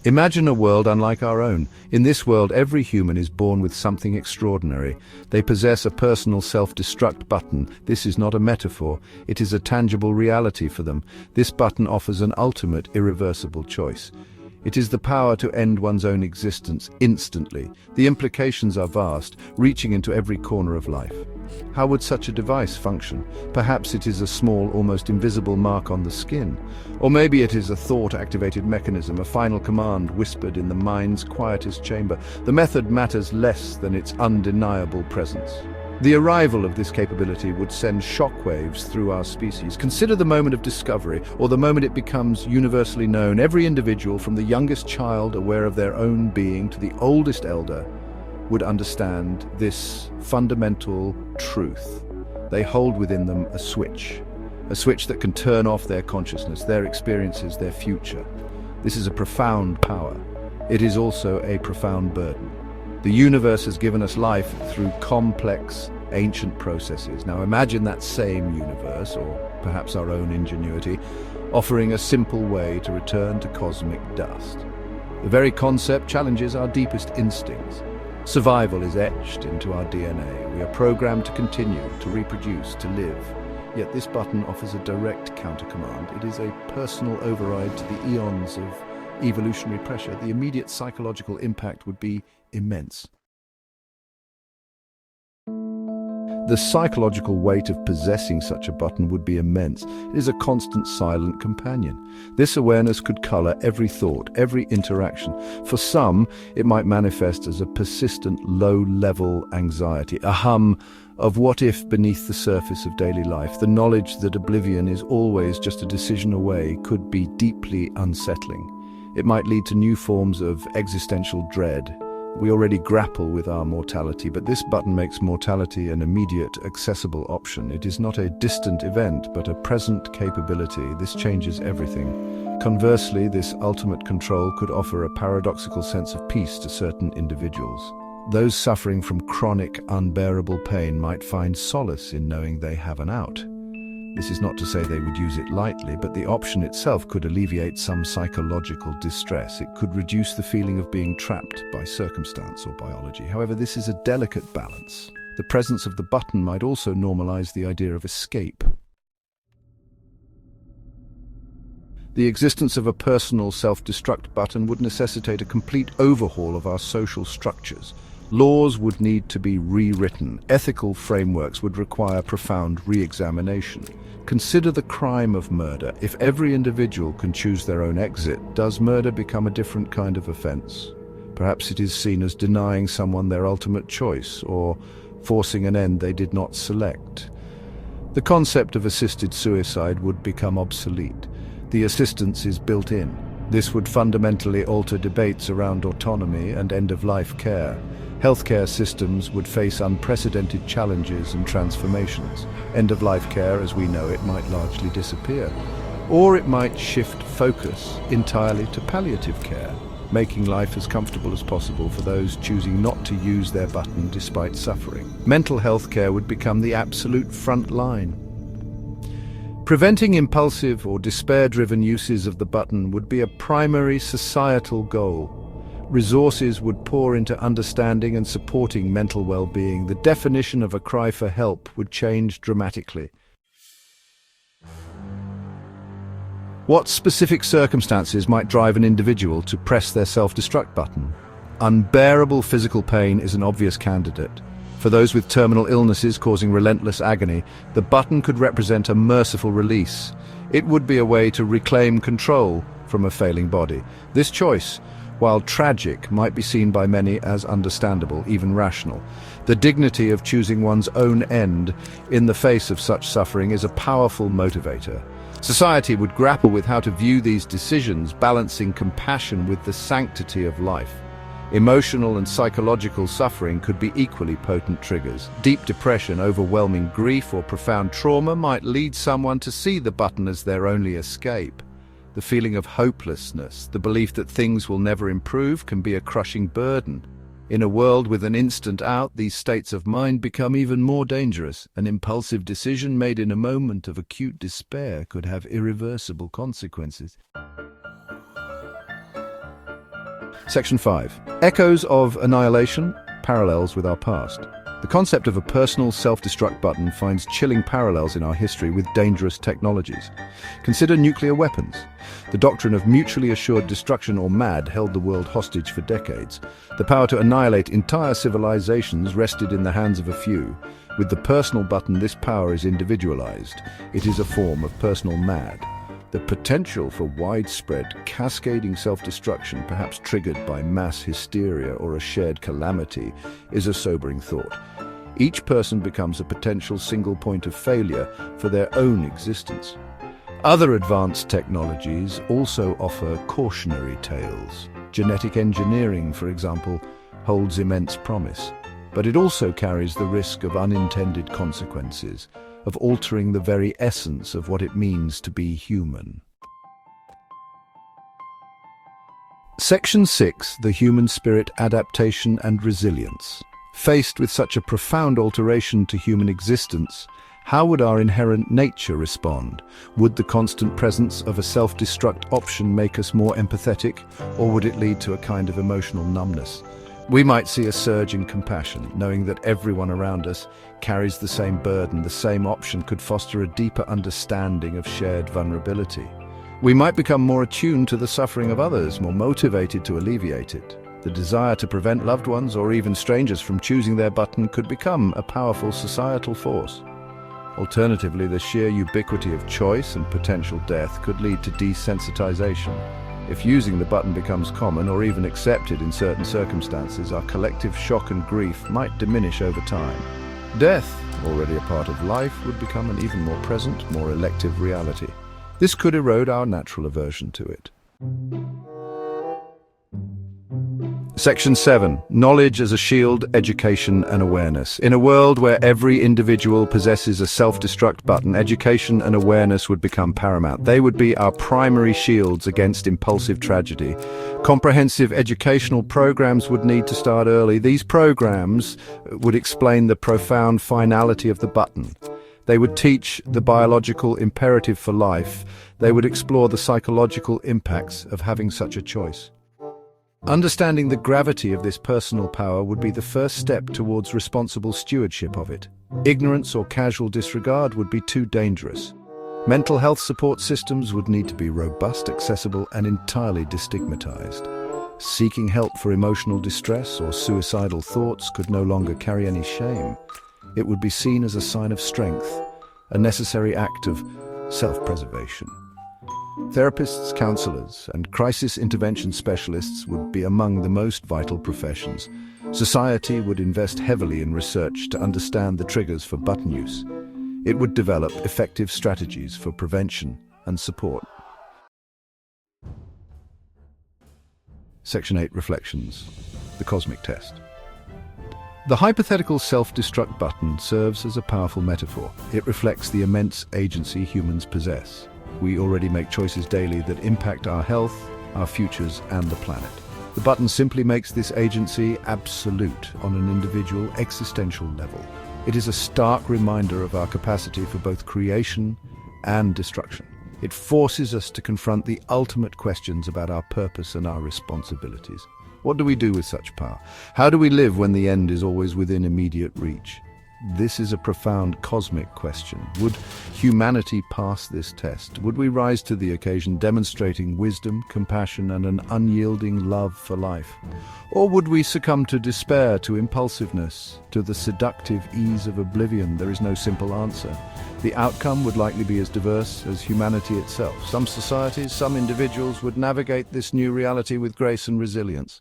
Imagine a world unlike our own. In this world, every human is born with something extraordinary. They possess a personal self-destruct button. This is not a metaphor. It is a tangible reality for them. This button offers an ultimate, irreversible choice. It is the power to end one's own existence instantly. The implications are vast, reaching into every corner of life. How would such a device function? Perhaps it is a small, almost invisible mark on the skin. Or maybe it is a thought-activated mechanism, a final command whispered in the mind's quietest chamber. The method matters less than its undeniable presence. The arrival of this capability would send shockwaves through our species. Consider the moment of discovery, or the moment it becomes universally known. Every individual, from the youngest child aware of their own being to the oldest elder, would understand this fundamental truth. They hold within them a switch that can turn off their consciousness, their experiences, their future. This is a profound power. It is also a profound burden. The universe has given us life through complex, ancient processes. Now imagine that same universe, or perhaps our own ingenuity, offering a simple way to return to cosmic dust. The very concept challenges our deepest instincts. Survival is etched into our DNA. We are programmed to continue, to reproduce, to live. Yet this button offers a direct countercommand. It is a personal override to the eons of evolutionary pressure. The immediate psychological impact would be immense. The psychological weight of possessing such a button would be immense. It is a constant silent companion. This awareness could color every thought, every interaction. For some, it might manifest as a persistent low-level anxiety, a hum of what if beneath the surface of daily life. The knowledge that oblivion is always just a decision away could be deeply unsettling. It might lead to new forms of existential dread. We already grapple with our mortality, but this button makes mortality an immediate, accessible option. It is not a distant event, but a present capability. This changes everything. Conversely, this ultimate control could offer a paradoxical sense of peace to certain individuals. Those suffering from chronic, unbearable pain might find solace in knowing they have an out. This is not to say they would use it lightly, but the option itself could alleviate some psychological distress. It could reduce the feeling of being trapped by circumstance or biology. However, this is a delicate balance. The presence of the button might also normalize the idea of escape. The existence of a personal self-destruct button would necessitate a complete overhaul of our social structures. Laws would need to be rewritten. Ethical frameworks would require profound re-examination. Consider the crime of murder. If every individual can choose their own exit, does murder become a different kind of offense? Perhaps it is seen as denying someone their ultimate choice, or forcing an end they did not select. The concept of assisted suicide would become obsolete. The assistance is built in. This would fundamentally alter debates around autonomy and end-of-life care. Healthcare systems would face unprecedented challenges and transformations. End-of-life care, as we know it, might largely disappear. Or it might shift focus entirely to palliative care, making life as comfortable as possible for those choosing not to use their button despite suffering. Mental health care would become the absolute front line. Preventing impulsive or despair-driven uses of the button would be a primary societal goal. Resources would pour into understanding and supporting mental well-being. The definition of a cry for help would change dramatically. What specific circumstances might drive an individual to press their self-destruct button? Unbearable physical pain is an obvious candidate. For those with terminal illnesses causing relentless agony, the button could represent a merciful release. It would be a way to reclaim control from a failing body. This choice, while tragic, might be seen by many as understandable, even rational. The dignity of choosing one's own end in the face of such suffering is a powerful motivator. Society would grapple with how to view these decisions, balancing compassion with the sanctity of life. Emotional and psychological suffering could be equally potent triggers. Deep depression, overwhelming grief, or profound trauma might lead someone to see the button as their only escape. The feeling of hopelessness, the belief that things will never improve, can be a crushing burden. In a world with an instant out, these states of mind become even more dangerous. An impulsive decision made in a moment of acute despair could have irreversible consequences. Section 5. Echoes of annihilation, parallels with our past. The concept of a personal self-destruct button finds chilling parallels in our history with dangerous technologies. Consider nuclear weapons. The doctrine of mutually assured destruction, or MAD, held the world hostage for decades. The power to annihilate entire civilizations rested in the hands of a few. With the personal button, this power is individualized. It is a form of personal MAD. The potential for widespread, cascading self-destruction, perhaps triggered by mass hysteria or a shared calamity, is a sobering thought. Each person becomes a potential single point of failure for their own existence. Other advanced technologies also offer cautionary tales. Genetic engineering, for example, holds immense promise, but it also carries the risk of unintended consequences, of altering the very essence of what it means to be human. Section 6. The human spirit, adaptation and resilience. Faced with such a profound alteration to human existence, how would our inherent nature respond? Would the constant presence of a self-destruct option make us more empathetic, or would it lead to a kind of emotional numbness? We might see a surge in compassion, knowing that everyone around us carries the same burden. The same option could foster a deeper understanding of shared vulnerability. We might become more attuned to the suffering of others, more motivated to alleviate it. The desire to prevent loved ones or even strangers from choosing their button could become a powerful societal force. Alternatively, the sheer ubiquity of choice and potential death could lead to desensitization. If using the button becomes common or even accepted in certain circumstances, our collective shock and grief might diminish over time. Death, already a part of life, would become an even more present, more elective reality. This could erode our natural aversion to it. Section 7. Knowledge as a shield, education and awareness. In a world where every individual possesses a self-destruct button, education and awareness would become paramount. They would be our primary shields against impulsive tragedy. Comprehensive educational programs would need to start early. These programs would explain the profound finality of the button. They would teach the biological imperative for life. They would explore the psychological impacts of having such a choice. Understanding the gravity of this personal power would be the first step towards responsible stewardship of it. Ignorance or casual disregard would be too dangerous. Mental health support systems would need to be robust, accessible, and entirely destigmatized. Seeking help for emotional distress or suicidal thoughts could no longer carry any shame. It would be seen as a sign of strength, a necessary act of self-preservation. Therapists, counselors, and crisis intervention specialists would be among the most vital professions. Society would invest heavily in research to understand the triggers for button use. It would develop effective strategies for prevention and support. Section 8. Reflections. The cosmic test. The hypothetical self-destruct button serves as a powerful metaphor. It reflects the immense agency humans possess. We already make choices daily that impact our health, our futures, and the planet. The button simply makes this agency absolute on an individual, existential level. It is a stark reminder of our capacity for both creation and destruction. It forces us to confront the ultimate questions about our purpose and our responsibilities. What do we do with such power? How do we live when the end is always within immediate reach? This is a profound cosmic question. Would humanity pass this test? Would we rise to the occasion demonstrating wisdom, compassion, and an unyielding love for life? Or would we succumb to despair, to impulsiveness, to the seductive ease of oblivion? There is no simple answer. The outcome would likely be as diverse as humanity itself. Some societies, some individuals would navigate this new reality with grace and resilience.